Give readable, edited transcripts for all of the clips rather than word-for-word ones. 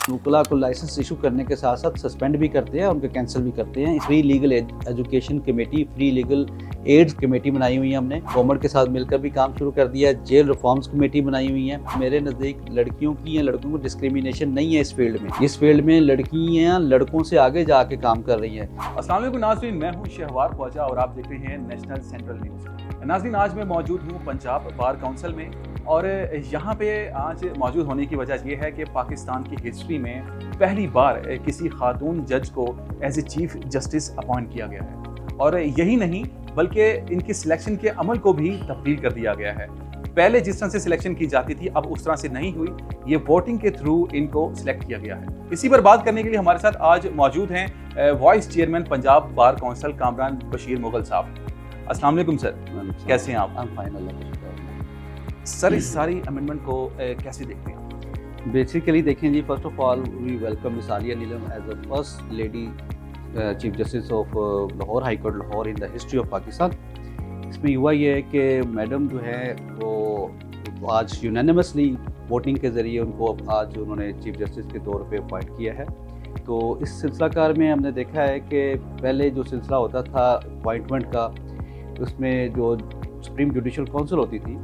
वकला को license issue करने के साथ साथ सस्पेंड भी करते हैं, उनके कैंसिल भी करते हैं। Free legal education committee, free legal aids committee बनाई हुई है हमने, गवर्नमेंट के साथ मिलकर भी काम शुरू कर दिया है। जेल रिफॉर्म्स कमेटी बनाई हुई है। मेरे नज़दीक लड़कियों की या लड़कों को डिस्क्रिमिनेशन नहीं है इस फील्ड में। इस फील्ड में लड़कियां लड़कों से आगे जाके काम कर रही हैं। अस्सलाम वालेकुम नाज़रीन, मैं हूं शहवार ख्वाजा और आप देख रहे हैं नेशनल सेंट्रल न्यूज़। नाज़रीन, आज मैं मौजूद हूं पंजाब बार काउंसिल में और यहाँ पे आज मौजूद होने की वजह यह है कि पाकिस्तान की हिस्ट्री में पहली बार किसी खातून जज को as a chief justice appoint किया गया है। और यही नहीं बल्कि इनकी सिलेक्शन के अमल को भी तब्दील कर दिया गया है। पहले जिस तरह से सिलेक्शन की जाती थी अब उस तरह से नहीं हुई, ये वोटिंग के थ्रू इनको सिलेक्ट किया गया है। इसी पर बात करने के लिए हमारे साथ आज मौजूद हैं vice chairman Punjab bar council Kamran Bashir Mughal साहब। अस्सलाम वालेकुम सर, कैसे हैं आप? सर, इस सारी अमेंडमेंट को कैसे देखते हैं? बेसिकली देखें जी, first of all we welcome miss Aalia Neelum as a first lady chief justice of Lahore high court Lahore in the history of Pakistan. इसमें हुआ ये है कि मैडम जो है वो आज यूनानिमसली वोटिंग के ज़रिए उनको आज उन्होंने चीफ जस्टिस के तौर पे अपॉइंट किया है। तो इस सिलसिलाकार में हमने देखा है कि पहले जो सिलसिला होता था अपॉइंटमेंट का, उसमें जो सुप्रीम जुडिशल काउंसिल होती थी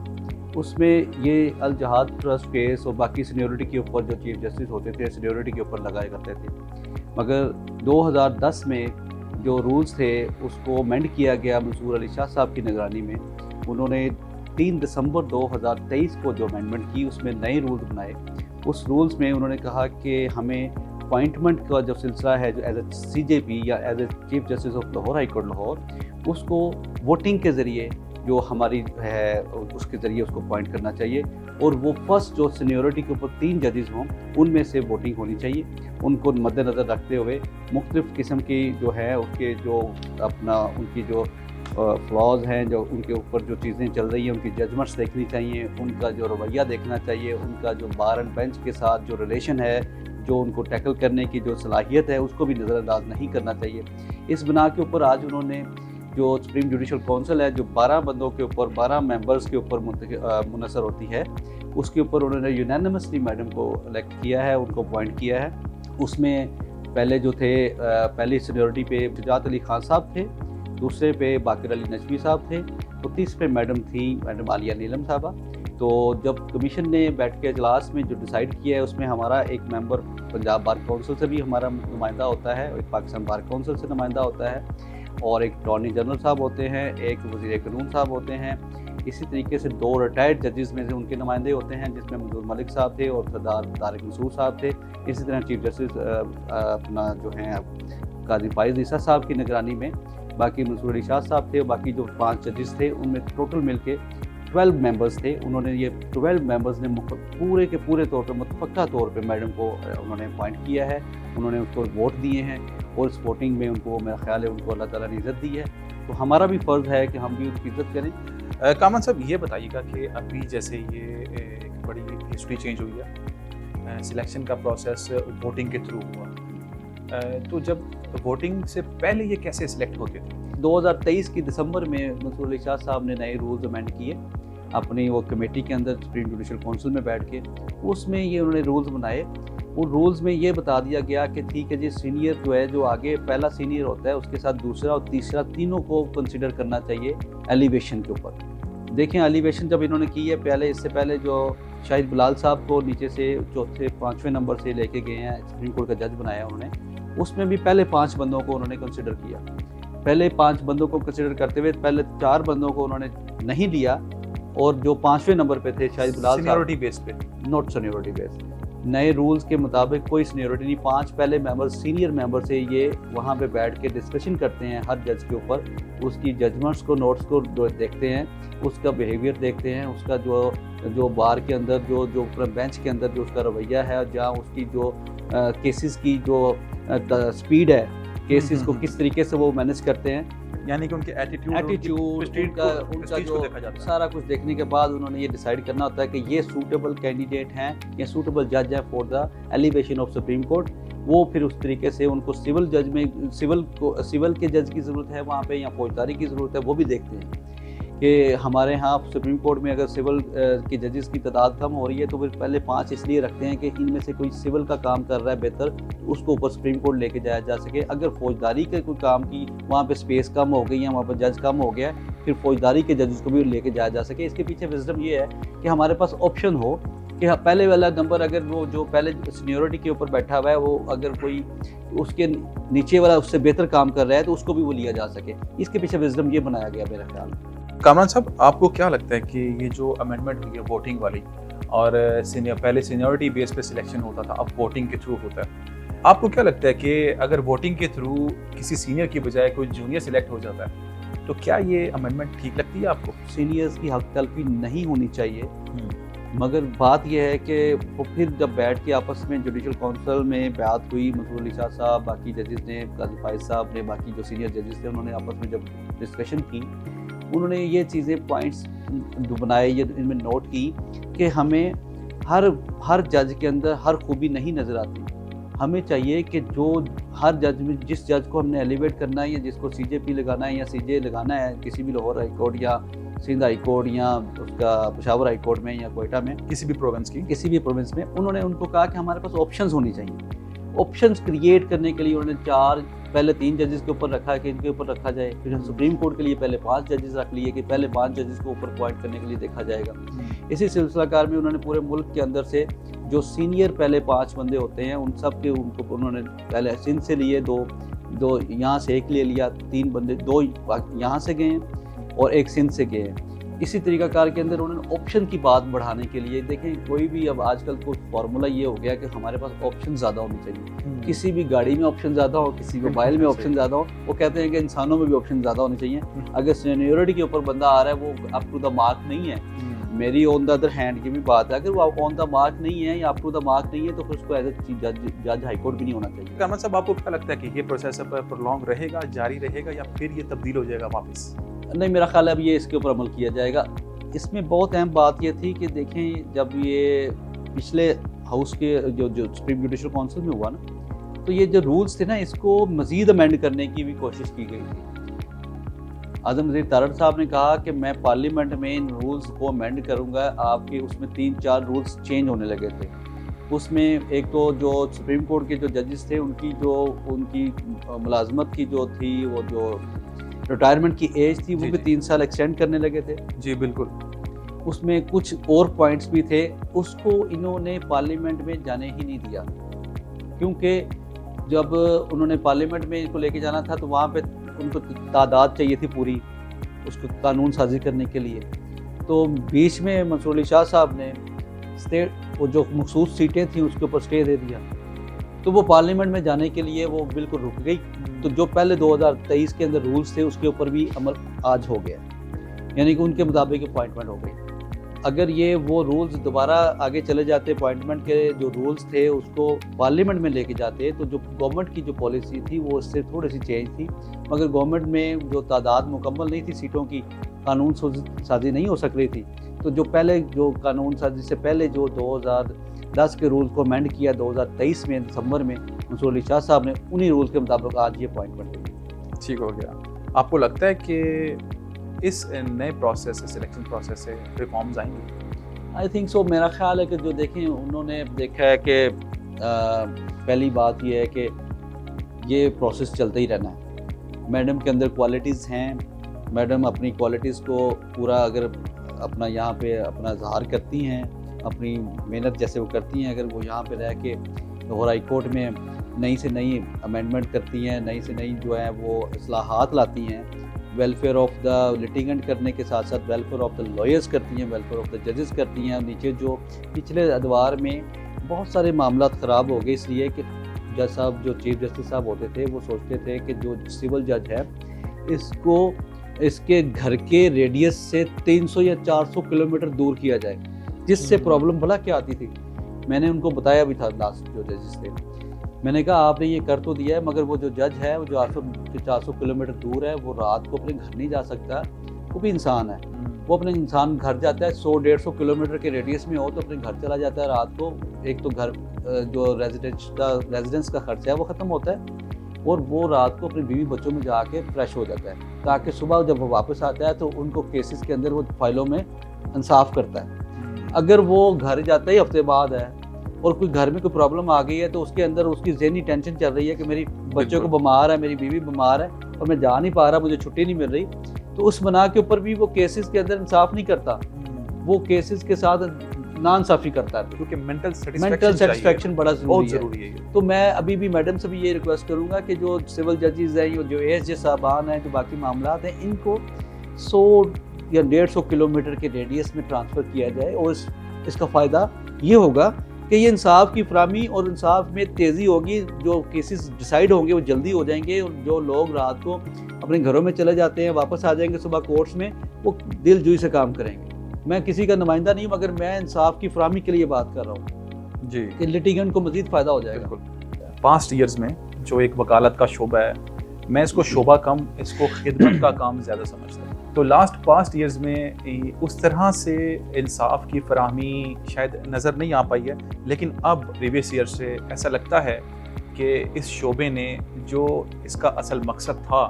उसमें ये अल जहाद ट्रस्ट केस और बाकी सीनियरिटी के ऊपर जो चीफ जस्टिस होते थे सीनियरिटी के ऊपर लगाए करते थे। मगर 2010 में जो रूल्स थे उसको अमेंड किया गया मंसूर अली शाह साहब की निगरानी में। उन्होंने 3 दिसंबर 2023 को जो अमेंडमेंट की उसमें नए रूल्स बनाए। उस रूल्स में उन्होंने कहा कि हमें अपॉइंटमेंट का जो सिलसिला है जो एज ए CJP या as a chief justice of Lahore high court Lahore, उसको वोटिंग के ज़रिए जो हमारी है उसके ज़रिए उसको अपॉइंट करना चाहिए। और वो फर्स्ट जो सीनियरिटी के ऊपर 3 जजेस हों उनमें से वोटिंग होनी चाहिए। उनको मद्देनज़र रखते हुए मुख्तलिफ़ किस्म की जो है उसके जो अपना उनकी जो फ्लॉज हैं, जो उनके ऊपर जो चीज़ें चल रही हैं उनकी जजमेंट्स देखनी चाहिए, उनका जो रवैया देखना चाहिए, उनका जो बार एंड बेंच के साथ जो रिलेशन है, जो उनको टैकल करने की जो सलाहियत है उसको भी नज़रअंदाज नहीं करना चाहिए। इस बिना के ऊपर आज उन्होंने जो सुप्रीम जुडिशल काउंसिल है जो 12 बंदों के ऊपर 12 मेंबर्स के ऊपर मुनसर होती है, उसके ऊपर उन्होंने यूनानिमसली मैडम को इलेक्ट किया है, उनको अपॉइंट किया है। उसमें पहले जो थे पहली सीनियरिटी पे शुजात अली खान साहब थे, दूसरे पे बाकिर अली नजवी साहब थे, तो तीसरे मैडम थी मैडम आलिया नीलम साहबा। तो जब कमीशन ने बैठ के इजलास में जो डिसाइड किया है उसमें हमारा एक मेंबर पंजाब बार काउंसिल से भी हमारा नुमाइंदा होता है, एक पाकिस्तान बार काउंसिल से नुमाइंदा होता है, और एक अटॉर्नी जनरल साहब होते हैं, एक वज़ीर कानून साहब होते हैं। इसी तरीके से 2 रिटायर्ड जजेस में से उनके नुमाइंदे होते हैं जिसमें मंजूर मलिक साहब थे और सरदार तारिक मंसूर साहब थे। इसी तरह चीफ जस्टिस अपना जो हैं काजी फाइज ईसा साहब की निगरानी में बाकी मंसूर अली शाह साहब थे। बाकी जो 5 जजेस थे उनमें टोटल मिलके 12 मेंबर्स थे। उन्होंने ये 12 मेंबर्स ने पूरे के पूरे तौर पर मुतफ़क्का तौर पे मैडम को उन्होंने अपॉइंट किया है, उन्होंने उसको वोट दिए हैं और इस वोटिंग में उनको मेरा ख्याल है उनको अल्लाह ताला ने इज़्ज़त दी है। तो हमारा भी फ़र्ज़ है कि हम भी उनकी इज़्ज़त करें। कामरान साहब, ये बताइएगा कि अभी जैसे ये एक बड़ी हिस्ट्री चेंज हुई है, सिलेक्शन का प्रोसेस वोटिंग के थ्रू हुआ, तो जब वोटिंग से पहले ये कैसे सिलेक्ट होते थे? 2023 की दिसंबर में मंसूर अली शाह साहब ने नए रूल्स अमेंड किए अपनी वो कमेटी के अंदर सुप्रीम जुडिशल काउंसिल में बैठ के। उसमें ये उन्होंने रूल्स बनाए। उन रूल्स में ये बता दिया गया कि ठीक है जी, सीनियर जो है जो आगे पहला सीनियर होता है उसके साथ दूसरा और तीसरा तीनों को कंसिडर करना चाहिए एलिवेशन के ऊपर। देखें, एलिवेशन जब इन्होंने की है पहले, इससे पहले जो शाहिद बिलाल साहब को नीचे से चौथे 5वें नंबर से लेके गए हैं, सुप्रीम कोर्ट का जज बनाया उन्होंने, उसमें भी पहले 5 बंदों को उन्होंने कंसिडर किया। पहले 5 बंदों को कंसिडर करते हुए पहले 4 बंदों को उन्होंने नहीं लिया और जो 5वें नंबर पे थे शाहिद बिलाल साहब, सीनियरिटी बेस पे, नॉट सीनियरिटी बेस। नए रूल्स के मुताबिक कोई सीनियरिटी नहीं, 5 पहले मेंबर सीनियर मेंबर से ये वहाँ पे बैठ के डिस्कशन करते हैं हर जज के ऊपर, उसकी जजमेंट्स को नोट्स को देखते हैं, उसका बिहेवियर देखते हैं, उसका जो बार के अंदर जो बेंच के अंदर जो उसका रवैया है, जहाँ उसकी जो केसेस की जो स्पीड है, केसेस को किस तरीके से वो मैनेज करते हैं, यानी कि उनके एटीट्यूड उनका जो सारा कुछ देखने के बाद उन्होंने ये डिसाइड करना होता है कि ये सूटेबल कैंडिडेट हैं या सूटेबल जज हैं for the elevation of supreme court. वो फिर उस तरीके से उनको सिविल जज में सिविल के जज की ज़रूरत है वहाँ पे या फौजदारी की ज़रूरत है, वो भी देखते हैं। कि हमारे यहाँ सुप्रीम कोर्ट में अगर सिविल के जजेस की तादाद कम हो रही है तो फिर पहले 5 इसलिए रखते हैं कि इनमें से कोई सिविल का काम कर रहा है बेहतर, तो उसको ऊपर सुप्रीम कोर्ट लेके जाया जा सके। अगर फौजदारी के कोई काम की वहाँ पे स्पेस कम हो गई है, वहाँ पर जज कम हो गया है, फिर फौजदारी के जजेस को भी लेके जाया जा सके। इसके पीछे विजडम ये है कि हमारे पास ऑप्शन हो कि पहले वाला नंबर अगर वो जो पहले सीनियोरिटी के ऊपर बैठा हुआ है वो अगर कोई उसके नीचे वाला उससे बेहतर काम कर रहा है तो उसको भी वो लिया जा सके। इसके पीछे विजडम ये बनाया गया मेरा ख्याल। कामरान साहब, आपको क्या लगता है कि ये जो अमेंडमेंट हुई है वोटिंग वाली, और पहले सीनियरिटी बेस पे सिलेक्शन होता था, अब वोटिंग के थ्रू होता है, आपको क्या लगता है कि अगर वोटिंग के थ्रू किसी सीनियर की बजाय कोई जूनियर सिलेक्ट हो जाता है तो क्या ये अमेंडमेंट ठीक लगती है आपको? सीनियर्स की हक तलफी नहीं होनी चाहिए, मगर बात यह है कि वो फिर जब बैठ के आपस में जुडिशल काउंसिल में बात हुई, मंसूर अली शाह साहब, बाकी जजेस ने, काजी फाइज साहब ने, बाकी जो सीनियर जजेस थे, उन्होंने आपस में जब डिस्कशन की, उन्होंने ये चीज़ें पॉइंट्स जो बनाए ये इनमें नोट की कि हमें हर जज के अंदर हर खूबी नहीं नज़र आती। हमें चाहिए कि जो हर जज में जिस जज को हमने एलिवेट करना है या जिसको सीजेपी लगाना है या सीजे लगाना है किसी भी लाहौर हाई कोर्ट या सिंध हाई कोर्ट या उसका पेशावर हाई कोर्ट में या कोयटा में, किसी भी प्रोविंस में, उन्होंने उनको कहा कि हमारे पास ऑप्शंस होनी चाहिए। ऑप्शंस क्रिएट करने के लिए उन्होंने पहले 3 जजेस के ऊपर रखा कि इनके ऊपर रखा जाए, फिर सुप्रीम कोर्ट के लिए पहले 5 जजेस रख लिए कि पहले 5 जजेस को ऊपर अपॉइंट करने के लिए देखा जाएगा। इसी सिलसिलाकार में उन्होंने पूरे मुल्क के अंदर से जो सीनियर पहले 5 बंदे होते हैं उन सब के उनको उन्होंने पहले सिंध से लिए, दो यहाँ से एक ले लिया, 3 बंदे 2 यहाँ से गए और एक सिंध से गए हैं। इसी तरीक़ाकार के अंदर उन्होंने ऑप्शन की बात बढ़ाने के लिए, देखें कोई भी अब आजकल को फार्मूला ये हो गया कि हमारे पास ऑप्शन ज़्यादा होने चाहिए। किसी भी गाड़ी में ऑप्शन ज़्यादा हो, किसी मोबाइल में ऑप्शन ज़्यादा हो, वो कहते हैं कि इंसानों में भी ऑप्शन ज़्यादा होने चाहिए। अगर सीनियरिटी के ऊपर बंदा आ रहा है वो अप टू द मार्क नहीं है, मेरी ऑन द अदर हैंड की भी बात है, अगर वो ऑन द मार्क नहीं है या अप टू द मार्क नहीं है तो फिर उसको एज ए जज हाई कोर्ट भी नहीं होना चाहिए। कामरान साहब, आपको क्या लगता है कि ये प्रोसेस प्रोलॉन्ग रहेगा, जारी रहेगा, या फिर ये तब्दील हो जाएगा वापस? नहीं, मेरा ख्याल है अब ये इसके ऊपर अमल किया जाएगा। इसमें बहुत अहम बात ये थी कि देखें जब ये पिछले हाउस के जो सुप्रीम जुडिशल काउंसिल में हुआ ना, तो ये जो रूल्स थे ना इसको मज़ीद अमेंड करने की भी कोशिश की गई थी। आज़म वज़ीर तारड़ साहब ने कहा कि मैं पार्लियामेंट में इन रूल्स को अमेंड करूंगा। आपके उसमें 3-4 रूल्स चेंज होने लगे थे। उसमें एक तो जो सुप्रीम कोर्ट के जो जजेस थे उनकी मुलाजमत की जो थी, वो जो रिटायरमेंट की एज थी वो भी 3 साल एक्सटेंड करने लगे थे। जी बिल्कुल। उसमें कुछ और पॉइंट्स भी थे, उसको इन्होंने पार्लियामेंट में जाने ही नहीं दिया, क्योंकि जब उन्होंने पार्लियामेंट में इसको लेके जाना था तो वहाँ पे उनको तादाद चाहिए थी पूरी उसको कानून साजी करने के लिए। तो बीच में मंसूर अली शाह साहब ने स्टेट वो जो मखसूस सीटें थी उसके ऊपर स्टे दे दिया, तो वो पार्लियामेंट में जाने के लिए वो बिल्कुल रुक गई। तो जो पहले 2023 के अंदर रूल्स थे उसके ऊपर भी अमल आज हो गया, यानी कि उनके मुताबिक अपॉइंटमेंट हो गई। अगर ये वो रूल्स दोबारा आगे चले जाते, अपॉइंटमेंट के जो रूल्स थे उसको पार्लियामेंट में लेके जाते, तो जो गवर्नमेंट की जो पॉलिसी थी वो उससे थोड़ी सी चेंज थी, मगर गवर्नमेंट में जो तादाद मुकम्मल नहीं थी सीटों की, कानून साजी नहीं हो सक रही थी। तो जो पहले जो कानून साजी से पहले जो 2010 के रूल को अमेंड किया 2023 में दिसंबर में मंसूर अली शाह साहब ने, उन्हीं रूल्स के मुताबिक आज ये अपॉइंटमेंट हुई। ठीक हो गया। आपको लगता है कि इस नए प्रोसेस से, सिलेक्शन प्रोसेस से रिफॉर्म्स आएंगे? I think so. मेरा ख्याल है कि जो देखें उन्होंने देखा है कि पहली बात ये है कि ये प्रोसेस चलता ही रहना है। मैडम के अंदर क्वालिटीज़ हैं, मैडम अपनी क्वालिटीज़ को पूरा अगर अपना यहाँ पे अपना इजहार करती हैं, अपनी मेहनत जैसे वो करती हैं, अगर वो यहाँ पे रह के लाहौर हाई कोर्ट में नई से नई अमेंडमेंट करती हैं, नई से नई जो है वो इस्लाहात लाती हैं, वेलफेयर ऑफ द लिटिगेंट करने के साथ साथ वेलफेयर ऑफ द लॉयर्स करती हैं, वेलफेयर ऑफ द जजेस करती हैं। नीचे जो पिछले अदवार में बहुत सारे मामला ख़राब हो गए, इसलिए कि जज साहब जो चीफ जस्टिस साहब होते थे वो सोचते थे कि जो सिविल जज है इसको इसके घर के रेडियस से 300 या 400 किलोमीटर दूर किया जाए, जिससे प्रॉब्लम भला क्या आती थी। मैंने उनको बताया भी था, लास्ट जो जजेस थे, मैंने कहा आपने ये कर तो दिया है, मगर वो जो जज है वो जो 400 किलोमीटर दूर है, वो रात को अपने घर नहीं जा सकता, वो भी इंसान है, वो अपने इंसान घर जाता है 100-150 किलोमीटर के रेडियस में हो तो अपने घर चला जाता है रात को। एक तो घर जो रेजिडेंस का खर्चा है वो ख़त्म होता है, और वो रात को अपने बीवी बच्चों में जाके फ्रेश हो जाता है, ताकि सुबह जब वो वापस आता है तो उनको केसेस के अंदर वो फाइलों में इंसाफ करता है। अगर वो घर जाता ही हफ्ते बाद है और कोई घर में कोई प्रॉब्लम आ गई है तो उसके अंदर उसकी ज़हनी टेंशन चल रही है कि मेरी बच्चों को बीमार है, मेरी बीवी बीमार है और मैं जा नहीं पा रहा, मुझे छुट्टी नहीं मिल रही, तो उस बना के ऊपर भी वो केसेस के अंदर इंसाफ नहीं करता, वो केसेस के साथ नाइंसाफ़ी करता है, क्योंकि मेंटल सेटिस्फेक्शन बड़ा बहुत ज़रूरी है। है। तो मैं अभी भी मैडम से भी ये रिक्वेस्ट करूंगा कि जो सिविल जजेस हैं, जो एएसजे साहबान हैं, जो बाकी मामला हैं, इनको 100 या 150 किलोमीटर के रेडियस में ट्रांसफ़र किया जाए और इसका फ़ायदा ये होगा कि ये इंसाफ की फराहमी और इंसाफ में तेज़ी होगी, जो केसेस डिसाइड होंगे वो जल्दी हो जाएंगे और जो लोग रात को अपने घरों में चले जाते हैं वापस आ जाएंगे सुबह कोर्ट्स में, वो दिलजोई से काम करेंगे। मैं किसी का नुमाइंदा नहीं हूँ, मगर मैं इंसाफ की फराहमी के लिए बात कर रहा हूँ जी कि लिटिगेंट को मज़ीद फ़ायदा हो जाएगा। बिल्कुल। पास्ट ईयर्स में जो एक वकालत का शोबा है, मैं इसको शोबा कम, इसको खिदमत का काम ज़्यादा समझता हूँ। तो पास्ट ईयर्स में उस तरह से इंसाफ की फराहमी शायद नज़र नहीं आ पाई है, लेकिन अब प्रीवियस ईयर से ऐसा लगता है कि इस शोबे ने जो इसका असल मकसद था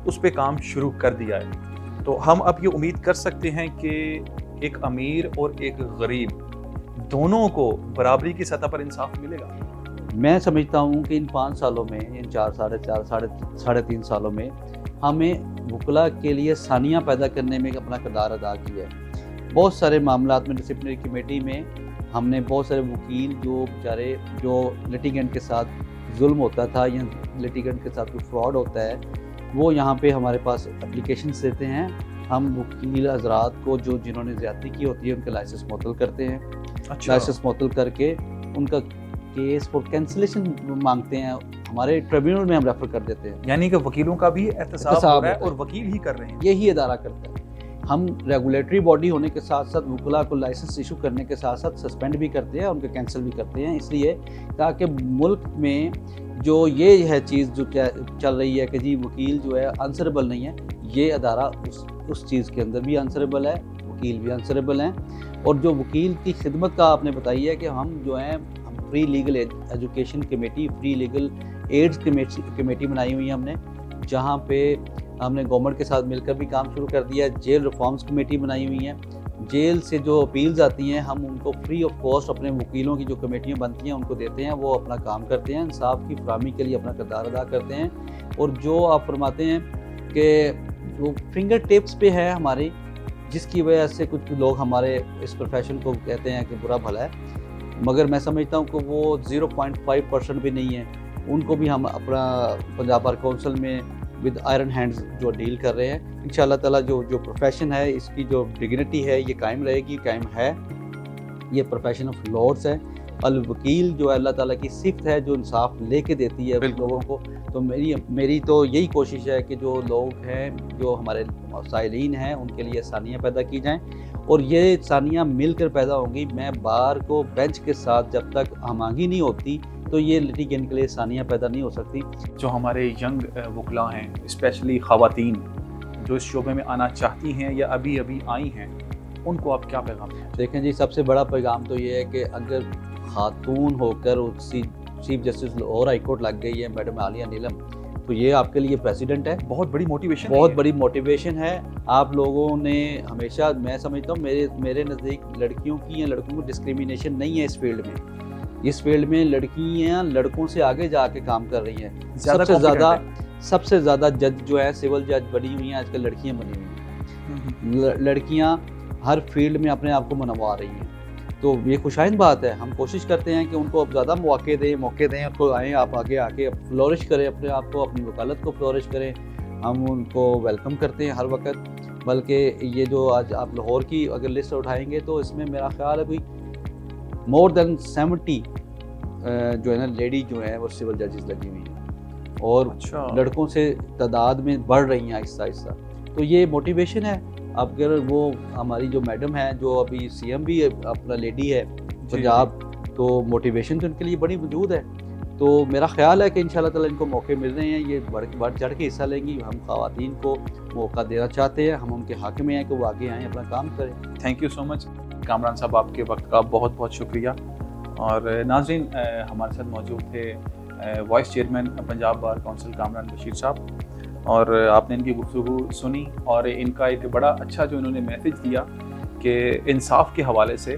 उस पे काम शुरू कर दिया है। तो हम अब ये उम्मीद कर सकते हैं कि एक अमीर और एक गरीब दोनों को बराबरी की सतह पर इंसाफ मिलेगा। मैं समझता हूँ कि इन 5 सालों में, इन 4 साढ़े 3 सालों में हमें वकला के लिए सानियाँ पैदा करने में अपना किरदार अदा किया है। बहुत सारे मामलात में डिसिप्लिनरी कमेटी में हमने बहुत सारे वकील जो बेचारे जो लिटिगेंट के साथ जुल्म होता था या लिटिगेंट के साथ कोई फ्रॉड होता है, वो यहाँ पे हमारे पास एप्लीकेशन देते हैं। हम वकील हजरात को जो जिन्होंने ज़्यादती की होती है उनके लाइसेंस मुअत्तल करते हैं। अच्छा। लाइसेंस मुअत्तल करके उनका केस फॉर कैंसिलेशन मांगते हैं, हमारे ट्रिब्यूनल में हम रेफर कर देते हैं। यानी कि वकीलों का भी एहतसाब हो रहा है और वकील ही कर रहे हैं। यही अदारा करता है। हम रेगुलेटरी बॉडी होने के साथ साथ वकला को लाइसेंस इशू करने के साथ साथ सस्पेंड भी करते हैं, उनके कैंसिल भी करते हैं, इसलिए ताकि मुल्क में जो ये है चीज़ जो चल रही है कि जी वकील जो है आंसरेबल नहीं है, ये अदारा उस चीज़ के अंदर भी आंसरेबल है, वकील भी आंसरेबल हैं। और जो वकील की खिदमत का आपने बताई है कि हम जो हैं free legal education committee, free legal aids committee बनाई हुई है हमने, जहाँ पे हमने गवर्नमेंट के साथ मिलकर भी काम शुरू कर दिया है। जेल रिफॉर्म्स कमेटी बनाई हुई है, जेल से जो अपील्स आती हैं हम उनको फ्री ऑफ कॉस्ट अपने वकीलों की जो कमेटियाँ बनती हैं उनको देते हैं, वो अपना काम करते हैं, इंसाफ की फराहमी के लिए अपना किरदार अदा करते हैं। और जो आप फरमाते हैं कि वो फिंगर टिप्स पे है हमारी, जिसकी वजह से कुछ लोग हमारे इस प्रोफेशन को कहते हैं कि बुरा भला है, मगर मैं समझता हूँ कि वो 0.5% भी नहीं है। उनको भी हम अपना पंजाब बार काउंसिल में विद आयरन हैंड्स जो डील कर रहे हैं। इंशाल्लाह ताला जो प्रोफेशन है इसकी जो डिग्निटी है ये कायम रहेगी, कायम है। ये प्रोफेशन ऑफ लॉर्ड्स है। अल वकील जो है अल्लाह ताला की सिफ़त है जो इंसाफ लेके देती है लोगों को। तो मेरी तो यही कोशिश है कि जो लोग हैं, जो हमारे साइलीन हैं, उनके लिए आसानियाँ पैदा की जाएँ और ये आसानियाँ मिलकर पैदा होंगी। मैं बार को बेंच के साथ जब तक हमांगी नहीं होती तो ये लिटिगेंट के लिए आसानियाँ पैदा नहीं हो सकती। जो हमारे यंग वकला हैं, स्पेशली ख़वातीन जो इस शोबे में आना चाहती हैं या अभी आई हैं, उनको आप क्या पैगाम दें? देखें जी, सबसे बड़ा पैगाम तो ये है कि अगर खातून होकर उसी chief justice Lahore high court लग गई है मैडम आलिया नीलम, तो ये आपके लिए प्रेसिडेंट है। बहुत बड़ी मोटिवेशन, बहुत बड़ी मोटिवेशन है। आप लोगों ने हमेशा, मैं समझता हूँ मेरे नज़दीक लड़कियों की या लड़कों की डिस्क्रिमिनेशन नहीं है इस फील्ड में। इस फील्ड में लड़कियाँ लड़कों से आगे जाके काम कर रही हैं। सबसे ज़्यादा जज जो है सिविल जज बनी हुई हैं आजकल, लड़कियाँ बनी हुई हैं। लड़कियाँ हर फील्ड में अपने आप को मनवा रही हैं, तो ये खुशाइन बात है। हम कोशिश करते हैं कि उनको अब ज़्यादा मौके दें, उनको आएँ, आप आगे आके फ्लोरिश करें अपने आप को, अपनी वकालत को फ्लोरिश करें। हम उनको वेलकम करते हैं हर वक्त। बल्कि ये जो आज आप लाहौर की अगर लिस्ट उठाएंगे तो इसमें मेरा ख्याल है कोई मोर देन 70 जो है ना लेडी जो है वो सिविल जजेस लगी हुई हैं और लड़कों से तादाद में बढ़ रही हैं आहिस्ता आहिस्ता। तो ये मोटिवेशन है। अब अगर वो हमारी जो मैडम है जो अभी सीएम भी अपना लेडी है पंजाब, तो मोटिवेशन तो उनके लिए बड़ी मौजूद है। तो मेरा ख्याल है कि इंशाल्लाह ताला इनको मौके मिल रहे हैं, ये बढ़ चढ़ के हिस्सा लेंगी। हम ख़वातीन को मौका देना चाहते हैं, हम उनके हक़ में हैं कि वो आगे आएँ, अपना काम करें। Thank you so much Kamran साहब, आपके वक्त का बहुत बहुत शुक्रिया। और नाज़रीन, हमारे साथ मौजूद थे vice chairman Punjab bar council Kamran Bashir साहब, और आपने इनकी गुफ्तगू सुनी और इनका एक बड़ा अच्छा जो इन्होंने मैसेज दिया कि इंसाफ के हवाले से,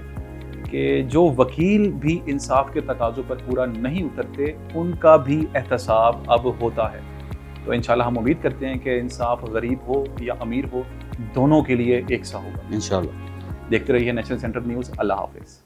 कि जो वकील भी इंसाफ के तकाज़ों पर पूरा नहीं उतरते उनका भी एहतसाब अब होता है। तो इंशाल्लाह हम उम्मीद करते हैं कि इंसाफ गरीब हो या अमीर हो, दोनों के लिए एक सा होगा। इंशाल्लाह। देखते रहिए नेशनल सेंट्रल न्यूज़। अल्लाह हाफिज़।